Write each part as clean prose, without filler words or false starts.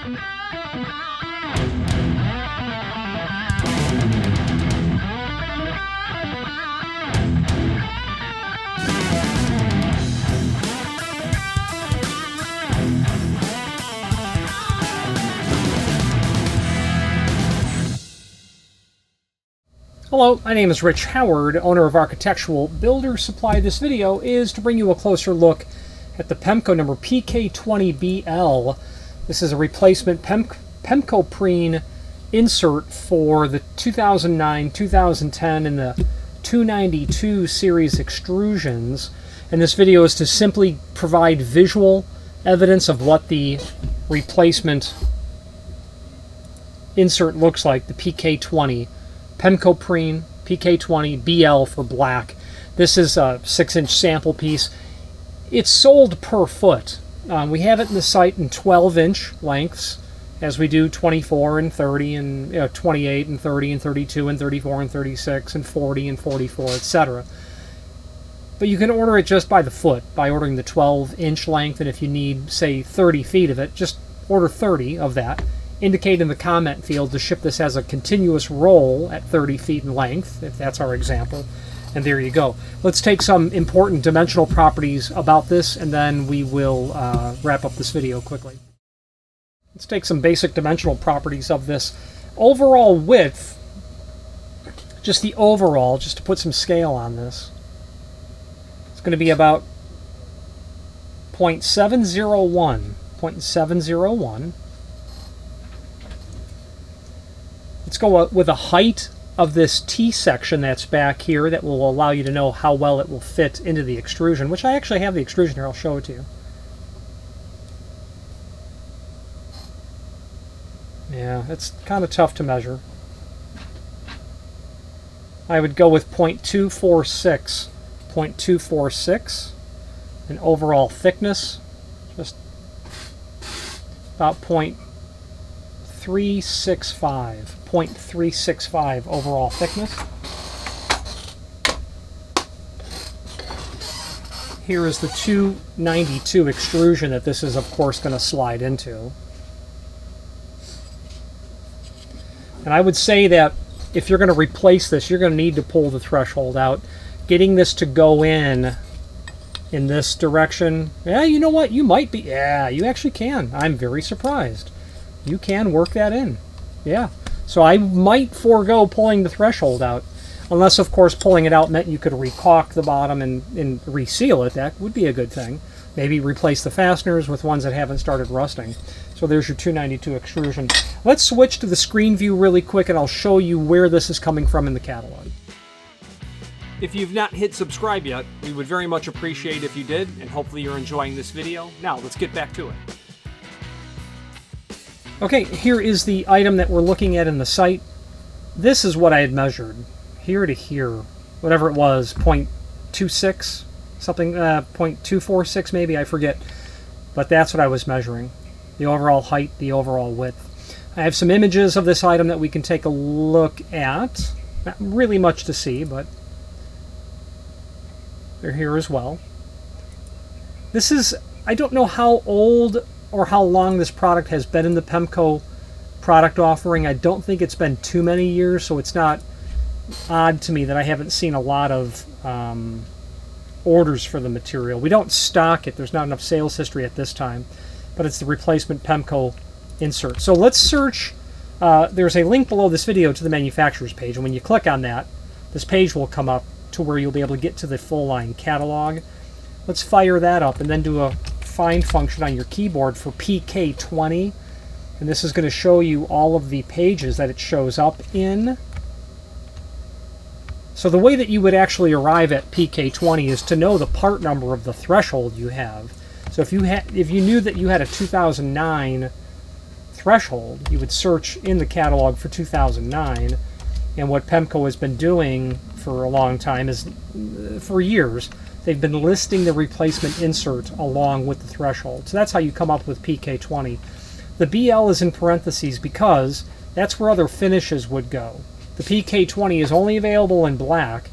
Hello, my name is Rich Howard, owner of Architectural Builder Supply. This video is to bring you a closer look at the Pemko number PK20BL. This is a replacement PemkoPrene insert for the 2009, 2010, and the 292 series extrusions. And this video is to simply provide visual evidence of what the replacement insert looks like, the PK20. PemkoPrene PK20BL for black. This is a 6-inch sample piece. It's sold per foot. We have it in the site in 12-inch lengths, as we do 24 and 30 and 28 and 30 and 32 and 34 and 36 and 40 and 44, etc. But you can order it just by the foot, by ordering the 12-inch length, and if you need, say, 30 feet of it, just order 30 of that. Indicate in the comment field to ship this as a continuous roll at 30 feet in length, if that's our example. And there you go. Let's take some important dimensional properties about this, and then we will wrap up this video quickly. Let's take some basic dimensional properties of this. Overall width, just the overall, just to put some scale on this, it's going to be about 0.701. Let's go with a height of this T-section that's back here that will allow you to know how well it will fit into the extrusion, which I actually have the extrusion here. I'll show it to you. Yeah, it's kind of tough to measure. I would go with 0.246. 0.246. And overall thickness, just about 0.365 overall thickness. Here is the 292 extrusion that this is, of course, going to slide into. And I would say that if you're going to replace this, you're going to need to pull the threshold out. Getting this to go in this direction, yeah, you know what? You might be, yeah, you actually can. I'm very surprised. You can work that in. Yeah. So I might forego pulling the threshold out. Unless, of course, pulling it out meant you could recaulk the bottom and reseal it. That would be a good thing. Maybe replace the fasteners with ones that haven't started rusting. So there's your 292 extrusion. Let's switch to the screen view really quick, and I'll show you where this is coming from in the catalog. If you've not hit subscribe yet, we would very much appreciate if you did, and hopefully you're enjoying this video. Now, let's get back to it. Okay, here is the item that we're looking at in the site. This is what I had measured, here to here, whatever it was, 0.26, something, 0.246 maybe, I forget. But that's what I was measuring, the overall height, the overall width. I have some images of this item that we can take a look at. Not really much to see, but they're here as well. This is, I don't know how old or how long this product has been in the Pemko product offering. I don't think it's been too many years, so it's not odd to me that I haven't seen a lot of orders for the material. We don't stock it. There's not enough sales history at this time, but it's the replacement Pemko insert. So let's search. There's a link below this video to the manufacturer's page, and when you click on that, this page will come up to where you'll be able to get to the full line catalog. Let's fire that up and then do a find function on your keyboard for PK20, and this is going to show you all of the pages that it shows up in. So the way that you would actually arrive at PK20 is to know the part number of the threshold you have. So if you knew that you had a 2009 threshold, you would search in the catalog for 2009, and what Pemko has been doing for a long time is, for years, they've been listing the replacement insert along with the threshold. So that's how you come up with PK20. The BL is in parentheses because that's where other finishes would go. The PK20 is only available in black,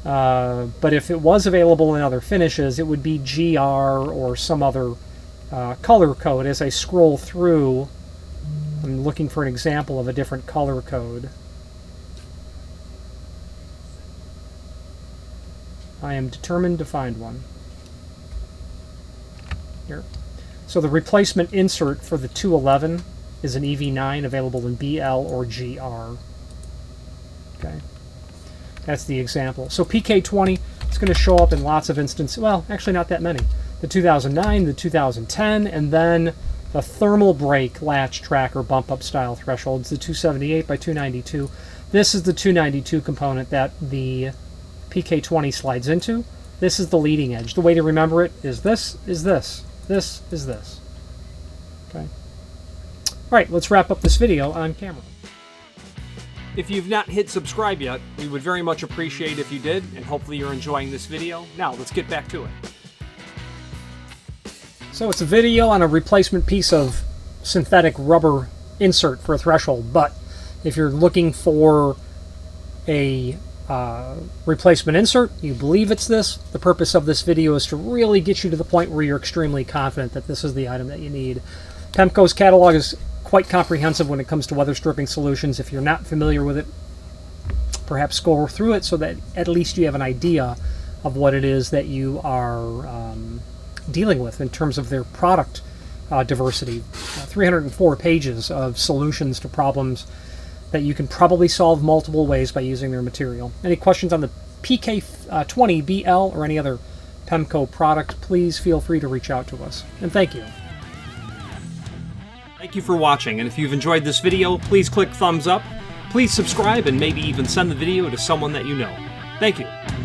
but if it was available in other finishes, it would be GR or some other color code. As I scroll through I'm looking for an example of a different color code. I am determined to find one. Here. So the replacement insert for the 211 is an EV9 available in BL or GR. Okay. That's the example. So PK20 is going to show up in lots of instances. Well, actually not that many. The 2009, the 2010, and then the thermal brake latch tracker bump up style thresholds, the 278 by 292. This is the 292 component that the PK20 slides into. This is the leading edge. The way to remember it is this, is this, this is this. Okay. All right, let's wrap up this video on camera. If you've not hit subscribe yet, we would very much appreciate if you did, and hopefully you're enjoying this video. Now, let's get back to it. So it's a video on a replacement piece of synthetic rubber insert for a threshold, but if you're looking for a replacement insert, you believe it's this, the purpose of this video is to really get you to the point where you're extremely confident that this is the item that you need. Pemko's catalog is quite comprehensive when it comes to weather stripping solutions. If you're not familiar with it, perhaps scroll through it so that at least you have an idea of what it is that you are dealing with in terms of their product diversity. 304 pages of solutions to problems that you can probably solve multiple ways by using their material. Any questions on the PK20BL or any other Pemko product, please feel free to reach out to us. And thank you. Thank you for watching, and if you've enjoyed this video, please click thumbs up, please subscribe, and maybe even send the video to someone that you know. Thank you.